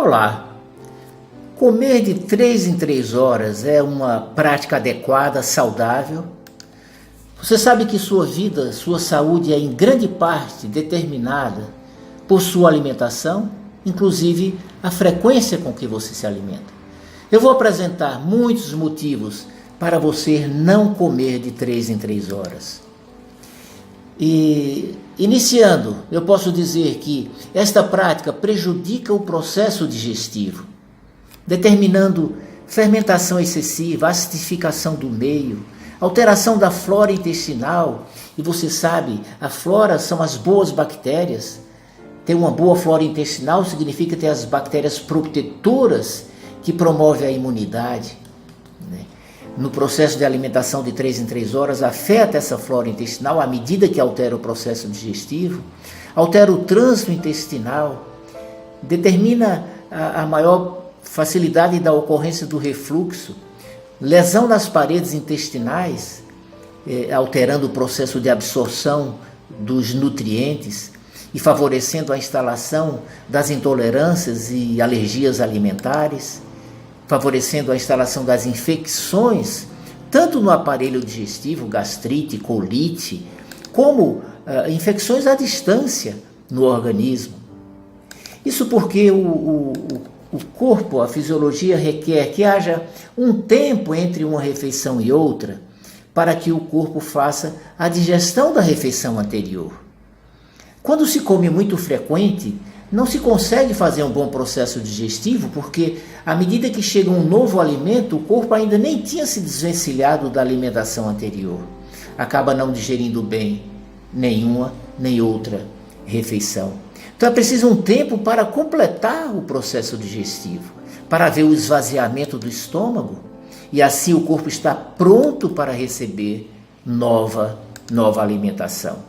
Olá! Comer de 3 em 3 horas é uma prática adequada, saudável? Você sabe que sua vida, sua saúde é em grande parte determinada por sua alimentação, inclusive a frequência com que você se alimenta. Eu vou apresentar muitos motivos para você não comer de 3 em 3 horas. E iniciando, eu posso dizer que esta prática prejudica o processo digestivo, determinando fermentação excessiva, acidificação do meio, alteração da flora intestinal. E você sabe, a flora são as boas bactérias. Ter uma boa flora intestinal significa ter as bactérias protetoras que promovem a imunidade, né? No processo de alimentação de 3 em 3 horas, afeta essa flora intestinal à medida que altera o processo digestivo, altera o trânsito intestinal, determina a maior facilidade da ocorrência do refluxo, lesão nas paredes intestinais, alterando o processo de absorção dos nutrientes e favorecendo a instalação das intolerâncias e alergias alimentares, favorecendo a instalação das infecções, tanto no aparelho digestivo, gastrite, colite, como infecções à distância no organismo. Isso porque o corpo, a fisiologia requer que haja um tempo entre uma refeição e outra para que o corpo faça a digestão da refeição anterior. Quando se come muito frequente, não se consegue fazer um bom processo digestivo, porque à medida que chega um novo alimento, o corpo ainda nem tinha se desvencilhado da alimentação anterior. Acaba não digerindo bem nenhuma nem outra refeição. Então é preciso um tempo para completar o processo digestivo, para haver o esvaziamento do estômago, e assim o corpo está pronto para receber nova alimentação.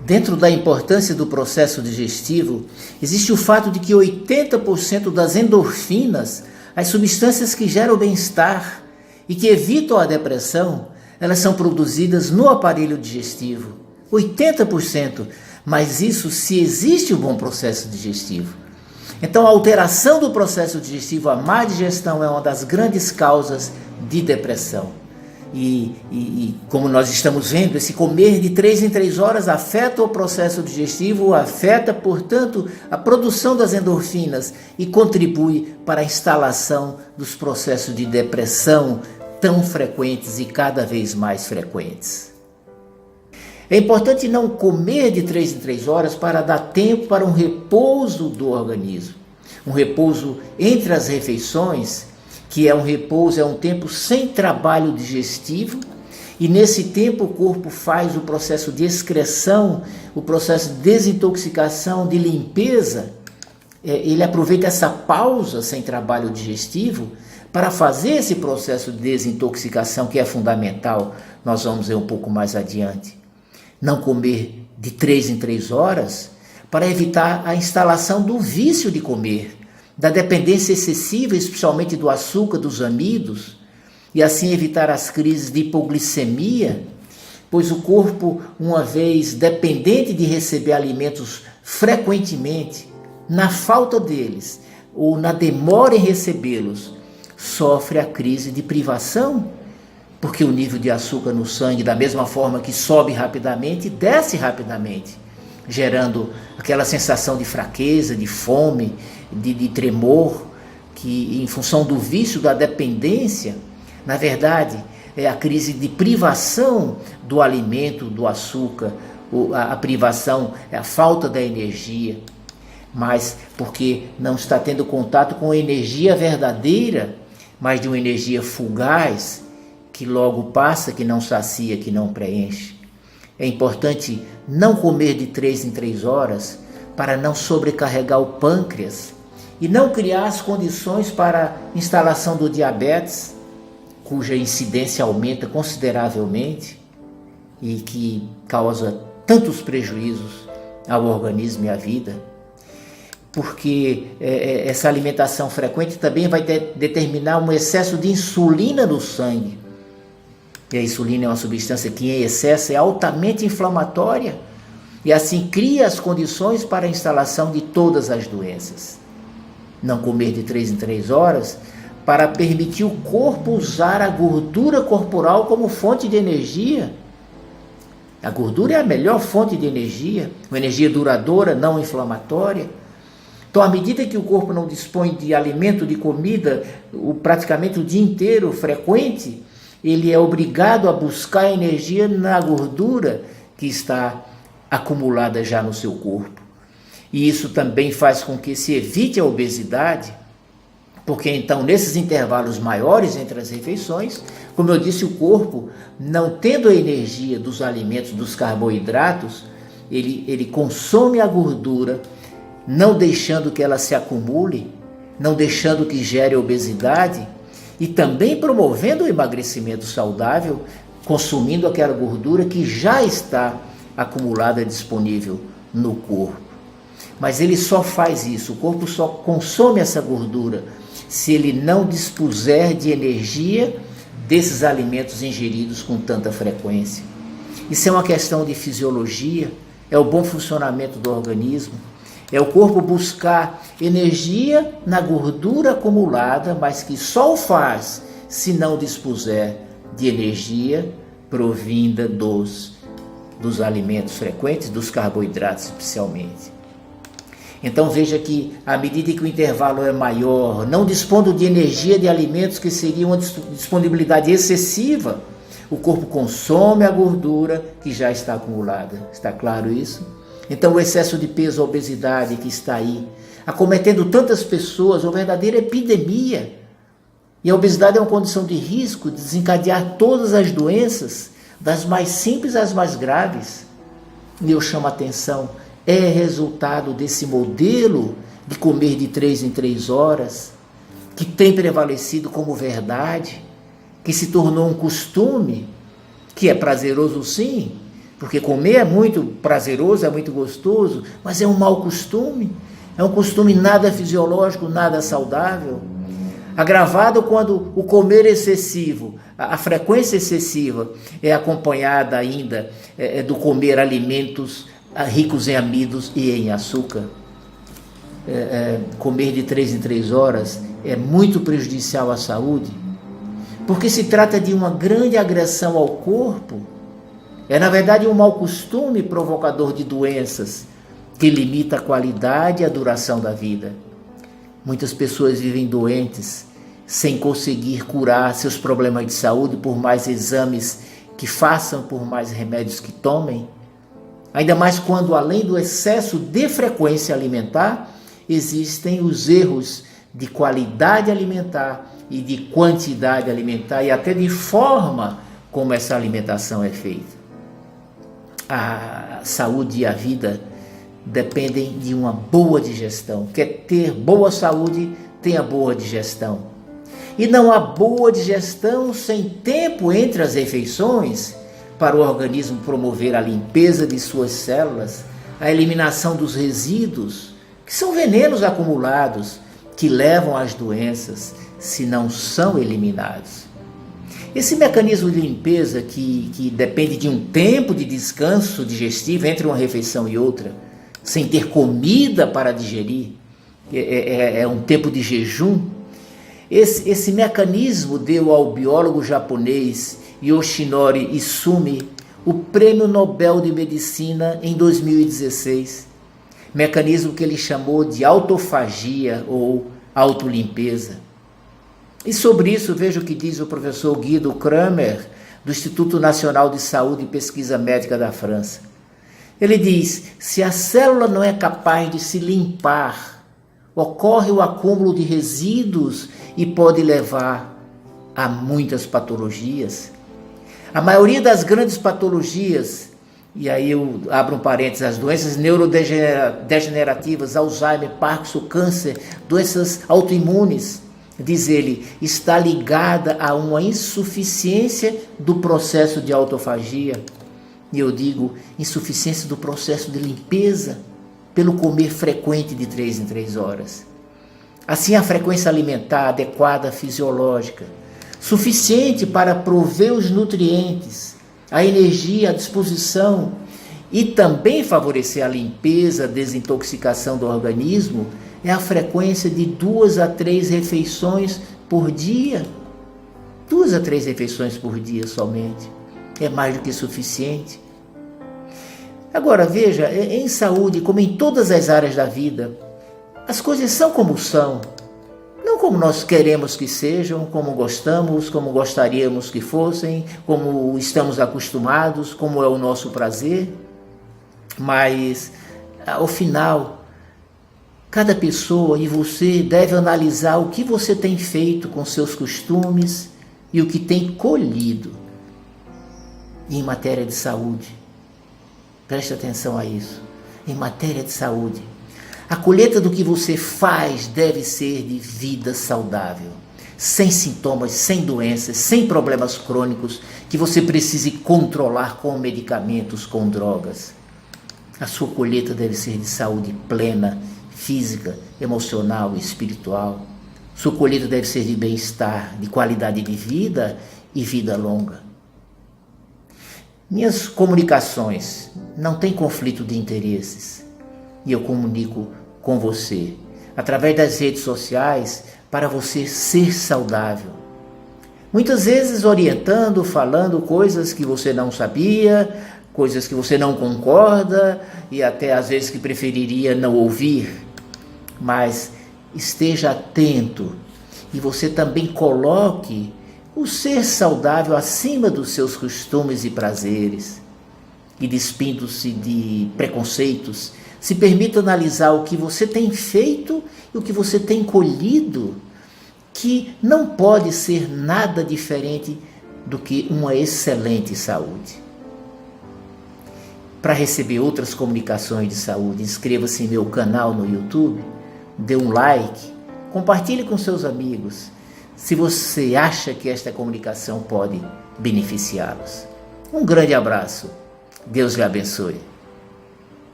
Dentro da importância do processo digestivo, existe o fato de que 80% das endorfinas, as substâncias que geram bem-estar e que evitam a depressão, elas são produzidas no aparelho digestivo. 80%, mas isso se existe um bom processo digestivo. Então a alteração do processo digestivo, a má digestão, é uma das grandes causas de depressão. E como nós estamos vendo, esse comer de 3 em 3 horas afeta o processo digestivo, afeta, portanto, a produção das endorfinas e contribui para a instalação dos processos de depressão tão frequentes e cada vez mais frequentes. É importante não comer de 3 em 3 horas para dar tempo para um repouso do organismo, um repouso entre as refeições, que é um repouso, é um tempo sem trabalho digestivo, e nesse tempo o corpo faz o processo de excreção, o processo de desintoxicação, de limpeza. Ele aproveita essa pausa sem trabalho digestivo para fazer esse processo de desintoxicação, que é fundamental. Nós vamos ver um pouco mais adiante. Não comer de 3 em 3 horas para evitar a instalação do vício de comer, da dependência excessiva, especialmente do açúcar, dos amidos, e assim evitar as crises de hipoglicemia, pois o corpo, uma vez dependente de receber alimentos frequentemente, na falta deles ou na demora em recebê-los, sofre a crise de privação, porque o nível de açúcar no sangue, da mesma forma que sobe rapidamente, desce rapidamente, gerando aquela sensação de fraqueza, de fome, de tremor, que em função do vício, da dependência, na verdade é a crise de privação do alimento, do açúcar, a privação, a falta da energia, mas porque não está tendo contato com a energia verdadeira, mas de uma energia fugaz, que logo passa, que não sacia, que não preenche. É importante não comer de 3 em 3 horas para não sobrecarregar o pâncreas e não criar as condições para a instalação do diabetes, cuja incidência aumenta consideravelmente e que causa tantos prejuízos ao organismo e à vida. Porque essa alimentação frequente também vai determinar um excesso de insulina no sangue. E a insulina é uma substância que em excesso é altamente inflamatória e assim cria as condições para a instalação de todas as doenças. não comer de 3 em 3 horas, para permitir o corpo usar a gordura corporal como fonte de energia. A gordura é a melhor fonte de energia, uma energia duradoura, não inflamatória. Então, à medida que o corpo não dispõe de alimento, de comida, praticamente o dia inteiro, frequente, ele é obrigado a buscar energia na gordura que está acumulada já no seu corpo. E isso também faz com que se evite a obesidade, porque então nesses intervalos maiores entre as refeições, como eu disse, o corpo, não tendo a energia dos alimentos, dos carboidratos, ele consome a gordura, não deixando que ela se acumule, não deixando que gere obesidade, e também promovendo o emagrecimento saudável, consumindo aquela gordura que já está acumulada, disponível no corpo. Mas ele só faz isso, o corpo só consome essa gordura se ele não dispuser de energia desses alimentos ingeridos com tanta frequência. Isso é uma questão de fisiologia, é o bom funcionamento do organismo, é o corpo buscar energia na gordura acumulada, mas que só o faz se não dispuser de energia provinda dos alimentos frequentes, dos carboidratos especialmente. Então veja que à medida que o intervalo é maior, não dispondo de energia de alimentos que seria uma disponibilidade excessiva, o corpo consome a gordura que já está acumulada. Está claro isso? Então o excesso de peso, a obesidade que está aí, acometendo tantas pessoas, uma verdadeira epidemia. E a obesidade é uma condição de risco de desencadear todas as doenças, das mais simples às mais graves. E eu chamo a atenção, é resultado desse modelo de comer de 3 em 3 horas, que tem prevalecido como verdade, que se tornou um costume, que é prazeroso sim, porque comer é muito prazeroso, é muito gostoso, mas é um mau costume, é um costume nada fisiológico, nada saudável, agravado quando o comer excessivo, a frequência excessiva é acompanhada ainda do comer alimentos ricos em amidos e em açúcar. Comer de 3 em 3 horas é muito prejudicial à saúde, porque se trata de uma grande agressão ao corpo, é na verdade um mau costume provocador de doenças, que limita a qualidade e a duração da vida. Muitas pessoas vivem doentes, sem conseguir curar seus problemas de saúde, por mais exames que façam, por mais remédios que tomem. Ainda mais quando, além do excesso de frequência alimentar, existem os erros de qualidade alimentar e de quantidade alimentar e até de forma como essa alimentação é feita. A saúde e a vida dependem de uma boa digestão. Quer ter boa saúde, tenha boa digestão. E não há boa digestão sem tempo entre as refeições, para o organismo promover a limpeza de suas células, a eliminação dos resíduos, que são venenos acumulados, que levam às doenças, se não são eliminados. Esse mecanismo de limpeza, que depende de um tempo de descanso digestivo entre uma refeição e outra, sem ter comida para digerir, é um tempo de jejum. Esse mecanismo deu ao biólogo japonês Yoshinori Izumi o Prêmio Nobel de Medicina em 2016, mecanismo que ele chamou de autofagia ou autolimpeza. E sobre isso veja o que diz o professor Guido Kramer, do Instituto Nacional de Saúde e Pesquisa Médica da França. Ele diz, se a célula não é capaz de se limpar, ocorre o acúmulo de resíduos e pode levar a muitas patologias. A maioria das grandes patologias, e aí eu abro um parênteses, as doenças neurodegenerativas, Alzheimer, Parkinson, câncer, doenças autoimunes, diz ele, está ligada a uma insuficiência do processo de autofagia. E eu digo, insuficiência do processo de limpeza, pelo comer frequente de 3 em 3 horas. Assim, a frequência alimentar adequada, fisiológica, suficiente para prover os nutrientes, a energia, a disposição e também favorecer a limpeza, a desintoxicação do organismo, é a frequência de 2 a 3 refeições por dia. 2 a 3 refeições por dia somente. É mais do que suficiente. Agora veja, em saúde, como em todas as áreas da vida, as coisas são como são. Não como nós queremos que sejam, como gostamos, como gostaríamos que fossem, como estamos acostumados, como é o nosso prazer. Mas, ao final, cada pessoa e você deve analisar o que você tem feito com seus costumes e o que tem colhido em matéria de saúde. Preste atenção a isso. Em matéria de saúde, a colheita do que você faz deve ser de vida saudável, sem sintomas, sem doenças, sem problemas crônicos que você precise controlar com medicamentos, com drogas. A sua colheita deve ser de saúde plena, física, emocional e espiritual. Sua colheita deve ser de bem-estar, de qualidade de vida e vida longa. Minhas comunicações não têm conflito de interesses e eu comunico com você através das redes sociais para você ser saudável. Muitas vezes orientando, falando coisas que você não sabia, coisas que você não concorda e até às vezes que preferiria não ouvir. Mas esteja atento e você também coloque o ser saudável acima dos seus costumes e prazeres. E despindo-se de preconceitos, se permita analisar o que você tem feito e o que você tem colhido, que não pode ser nada diferente do que uma excelente saúde. Para receber outras comunicações de saúde, inscreva-se em meu canal no YouTube, dê um like, compartilhe com seus amigos, se você acha que esta comunicação pode beneficiá-los. Um grande abraço. Deus lhe abençoe.